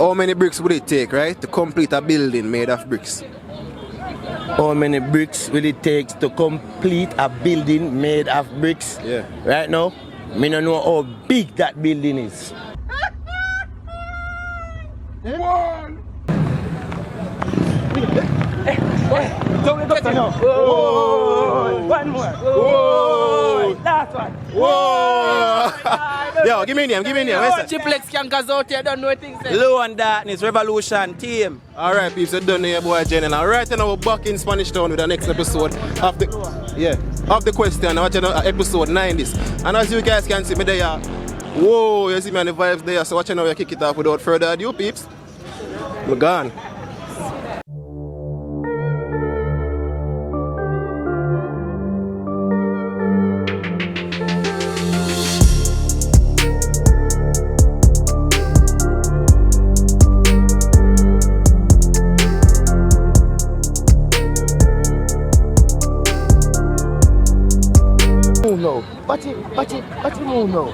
How many bricks would it take, right, to complete a building made of bricks? How many bricks will it take to complete a building made of bricks? Yeah. Right now, me don't know how big that building is. One. One more. Whoa. Last one. Whoa! Yo, give me a name, give me a name. Where's that? Triplex cankers out here don't know what things say. Low on Darkness Revolution team. Alright, peeps, so done here, boy, Jnel. And right now, we're back in Spanish Town with the next episode of the question. Watch episode 9 this. And as you guys can see me there, whoa, you see me on the vibes there. So watch now, we kick it off without further ado, peeps. We're gone. What you move now?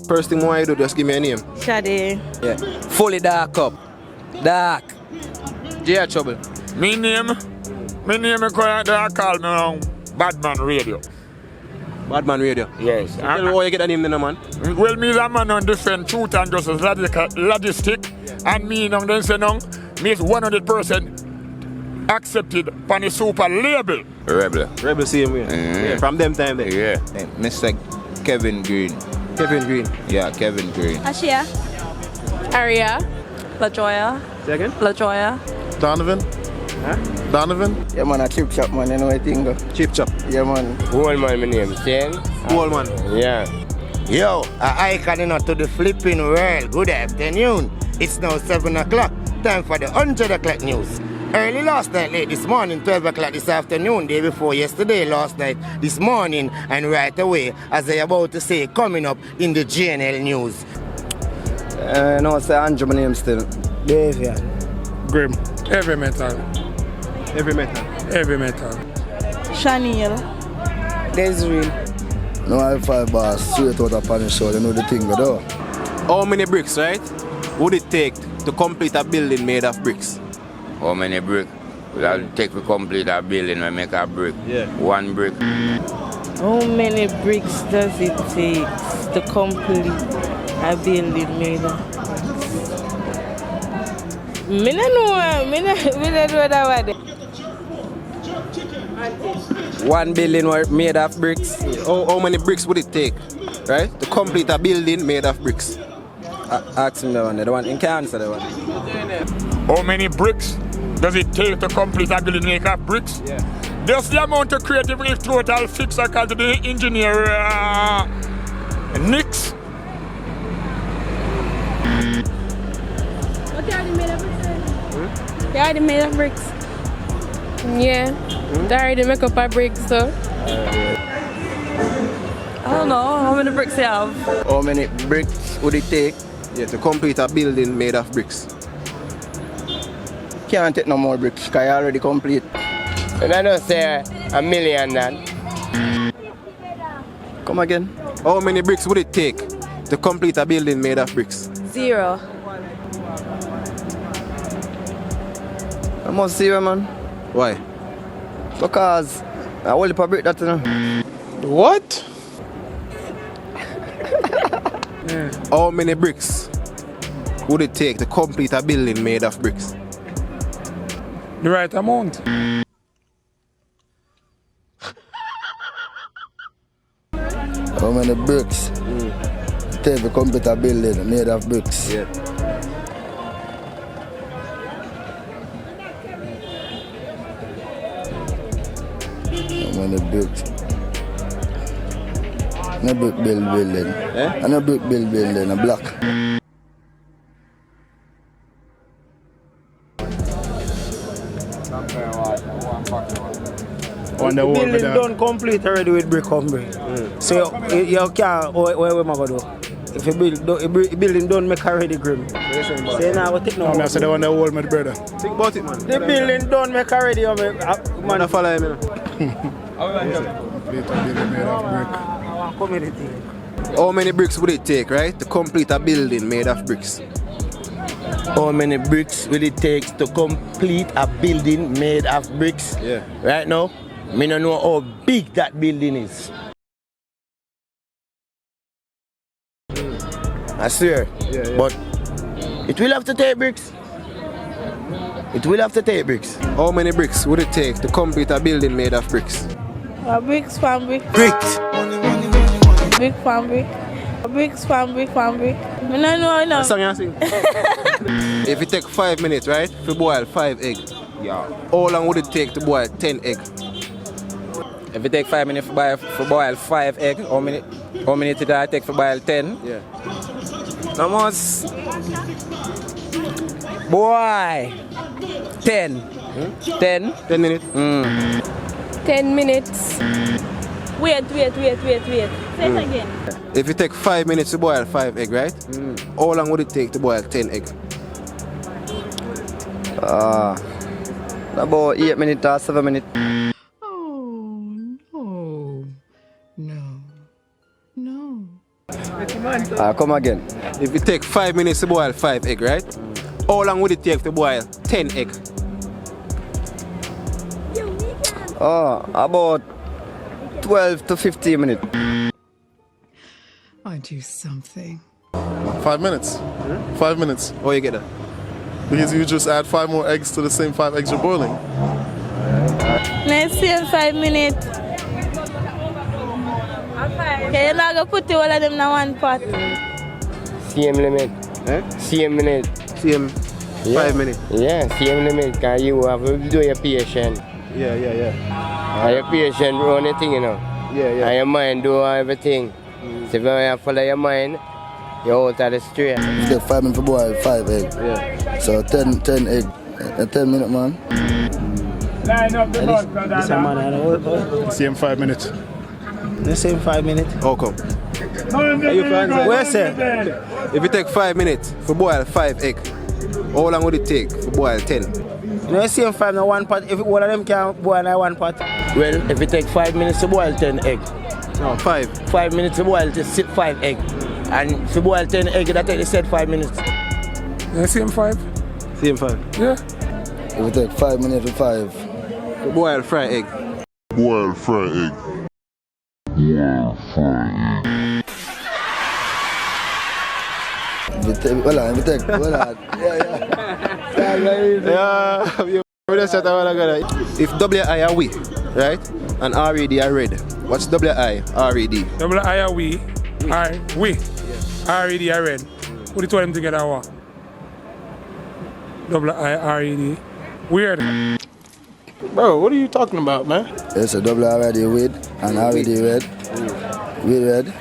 First thing I do, just give me a name. Shade. Yeah. Fully dark up. Dark. J Trouble. Me name is call me now Badman Radio. Badman Radio. Yes. Tell me how you get that name then, man. Well, me that man on different truth and just as logistic. And me now then say now, me is 100% accepted on the super label. Rebel same way. Yeah, from them time there. Yeah. Mr. Kevin Green. Kevin Green. Yeah, Kevin Green. Ashia. Aria. LaJoya. Second. LaJoya. Donovan. Huh? Donovan. Yeah, man, a chip chop, man. You know what I think? Chip Chop. Yeah, man. Whole man, my name. Ken. Whole man. Yeah. Yo, a icon to the flipping world. Good afternoon. It's now 7 o'clock. Time for the 100 o'clock news. Early last night, late this morning, 12 o'clock this afternoon, day before yesterday, last night, this morning, and right away, as I about to say, coming up in the Jnel news. No, say Andrew, my name still. Davian. Grim. Heavy metal. Heavy metal. Heavy metal. Shaniel. Desiree. No, I 5 bars straight out of Spanish show, you know the thing, though. How many bricks, right, would it take to complete a building made of bricks? How many bricks? Will it take to complete a building and make a brick? Yeah. 1 brick. How many bricks does it take to complete a building made of? Me no know. Me no know that one. 1 building made of bricks. How many bricks would it take, right, to complete a building made of bricks? Ask him the one. In can answer the one. How many bricks does it take to complete a building make of bricks? Yeah. Just the amount of creativity total fix I call to the engineer Nix. What they already made of bricks? They already made of bricks. Yeah. They already make up a brick, so. I don't know how many bricks they have. How many bricks would it take? Yeah, to complete a building made of bricks. Can't take no more bricks, because I already complete. And I don't say a million then. Come again. How many bricks would it take to complete a building made of bricks? 0. I must see you, man. Why? Because I will brick that, you know. What? How many bricks would it take to complete a building made of bricks? The right amount. How many bricks? Take to complete a building made of bricks. Yeah. How many bricks? No brick building. Eh? And no brick building, a block. The building done complete already with brick on brick. So you can't, what am I going to do? if a building don't make already grim. Say now what take no. I said the one that hold my brother. Think about it, man. The building don't make already. Man, I follow him. How many bricks would it take, right, to complete a building made of bricks? How many bricks will it take to complete a building made of bricks? Yeah. Right now, me don't know how big that building is. I swear. Yeah. But it will have to take bricks. It will have to take bricks. How many bricks would it take to complete a building made of bricks? Bricks from brick. Bricks. Brick from brick. Bricks from brick from brick. I don't know enough. Song you sing. If it take 5 minutes, right, to boil 5 eggs, how long would it take to boil 10 eggs? If it take 5 minutes to boil 5 eggs, how many did I take to boil 10? Yeah. Almost. Boy. 10. 10. 10 minutes? 10 minutes. Wait. Say it again. If it take 5 minutes to boil 5 eggs, right? How long would it take to boil 10 eggs? About 8 minutes or 7 minutes. Come again. If it take 5 minutes to boil 5 eggs, right? How long would it take to boil 10 eggs? About 12 to 15 minutes. I do something. 5 minutes. 5 minutes. How you get that? Because you just add 5 more eggs to the same 5 eggs you're boiling. Let's see in 5 minutes. Okay, you're not going to put all of them in one pot. Same limit. Same minute. Same 5 minutes? Yeah, same limit. Because you have to do your patient. Yeah. And your patient run the thing, you know. Yeah. And your mind do everything. So if you follow your mind, you're out of the street. It take 5 minutes to boil 5 eggs. Yeah. So 10 eggs. 10 minutes, man. Line up the This man, Same 5 minutes. the same 5 minutes. How come? Where say? If it take 5 minutes to boil 5 eggs, how long would it take to boil 10? You know, same 5 in one pot. If one of them can boil in one pot. Well, if it take 5 minutes to boil 10 eggs. No, 5. 5 minutes to boil to 5 eggs. And if you boil 10 eggs, that take the said 5 minutes. Yeah, same 5. Same 5. Yeah. If it take 5 minutes to 5. To boil fried egg. Boil fried egg. If it take, If WI are we, right? And RED are red. What's WI, RED? WI are we. We. RED are red. What do you told them together? What? WI, RED. Weird. Bro, what are you talking about, man? It's a double already with and already red. We red.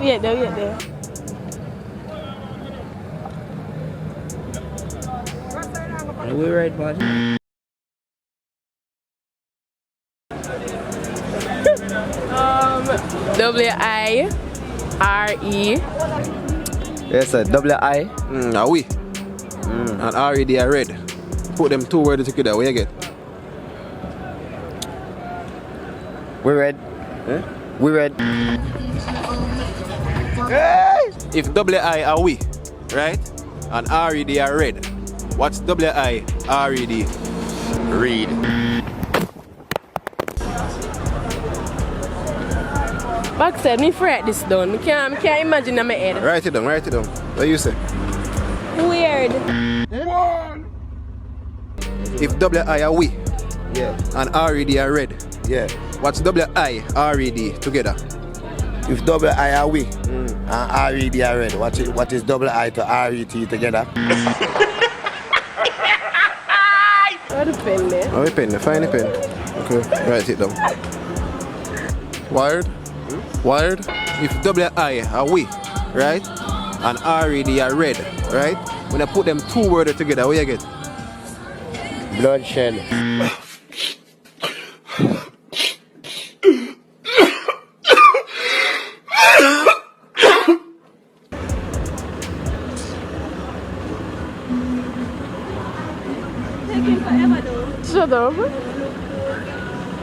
Wait there. We red, man. WIRE. Yes, sir. WI. Are we? And RED are red. Put them 2 words together, what you get? We red. We red. If WI are we, right? And RED are red. What's WI, RED? Read. Backside, me write this down. I can't imagine in my head. Write it down. What you say? Weird. If WI are we, Yeah. and RED are red, Yeah. what's WI, RED together? If WI are we and RED are red, what is WI to RET together? What a pen there. Oh, a pen, find a pen. Okay, write it down. Wired? Wired? If WI are we, right? And RED are red, right? When I put them 2 words together, what you get? Bloodshed. Shut up.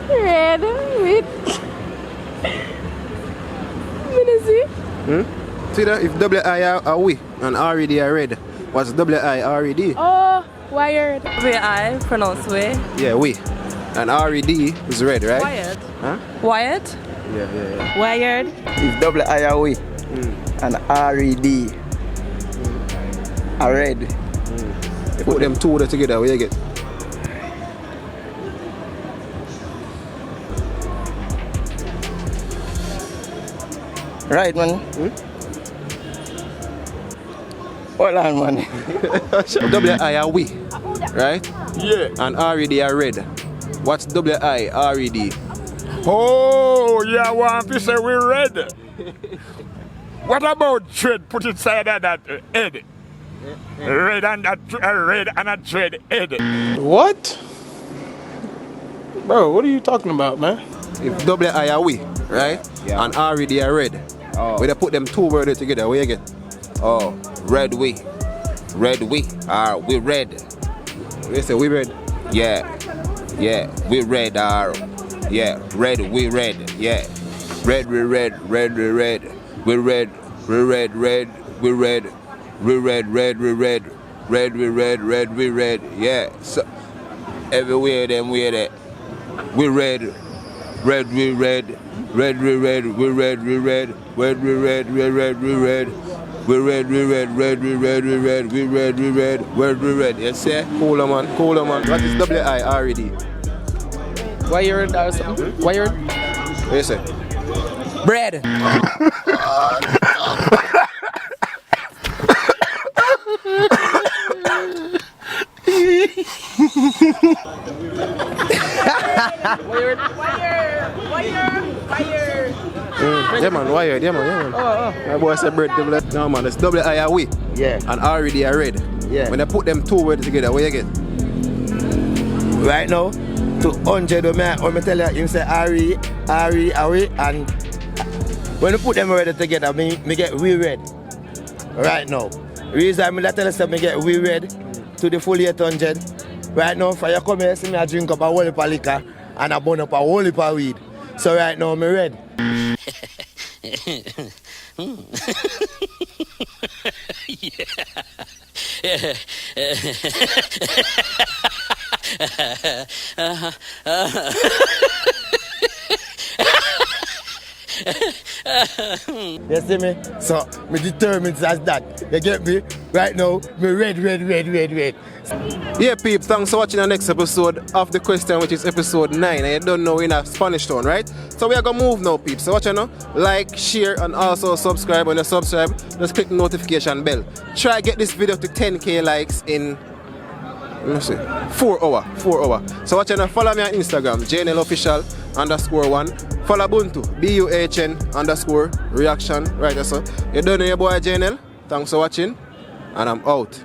Red with. See? See that? If WI are we and RED are red, what's WI RED? Oh, wired. WI, pronounced way. Yeah, we. And RED is red, right? Wired. Huh? Wired? Yeah. Wired. If WI are we and RED are red. Put them two together, where you get? Right, man. Hold on, man. WI are we, right? Yeah. And RED are red. What's WI RED? Oh, yeah, want to say we red. What about thread put inside of that head? Red and a thread head. What? Bro, what are you talking about, man? If WI are we, right? Yeah. And RED are red. Oh. We put them two words together, where you get? Oh, red we. Red we. We red. We say we red. Yeah. We red yeah. Red we red. Yeah. Red we red. Red we red. We red. We red. Red. We red. We red. Red we red. Red we red. Red we red. Yeah. So everywhere them way that. We red. Red we red. Red we red. We red. We red. Red we red. We red. We red. We red, we red, red, we red, we red, we red, we red, red, we red. You see? Cool man. What is WI RED? Wired or something? Wired? What you say? Bread. Yeah man, wired. My boy said bread double. No man, it's WI are we. Yeah. And RED are red. Yeah. When they put them two words together, where you get? Right now, to 100 when me tell you, him say Ari, and when you put them already together, me get we red. Right now. Reason me tell you say me get we red to the full 800. Right now, for you come here, see me I drink up a whole heap of liquor and I burn up a whole heap of weed. So right now, me red. You see me? So, me determined as that. You get me? Right now, me red. Yeah, peeps, thanks for watching the next episode of The Question, which is episode 9. And you don't know we're in a Spanish town, right? So we are going to move now, peeps. So watch you now. Like, share, and also subscribe. When you subscribe, just click the notification bell. Try get this video to 10k likes in, let me see, 4 hours. So watch you now. Follow me on Instagram, Jnel official_1. Follow Ubuntu, BUHN_reaction. Right, so you don't know your boy Jnel. Thanks for watching, and I'm out.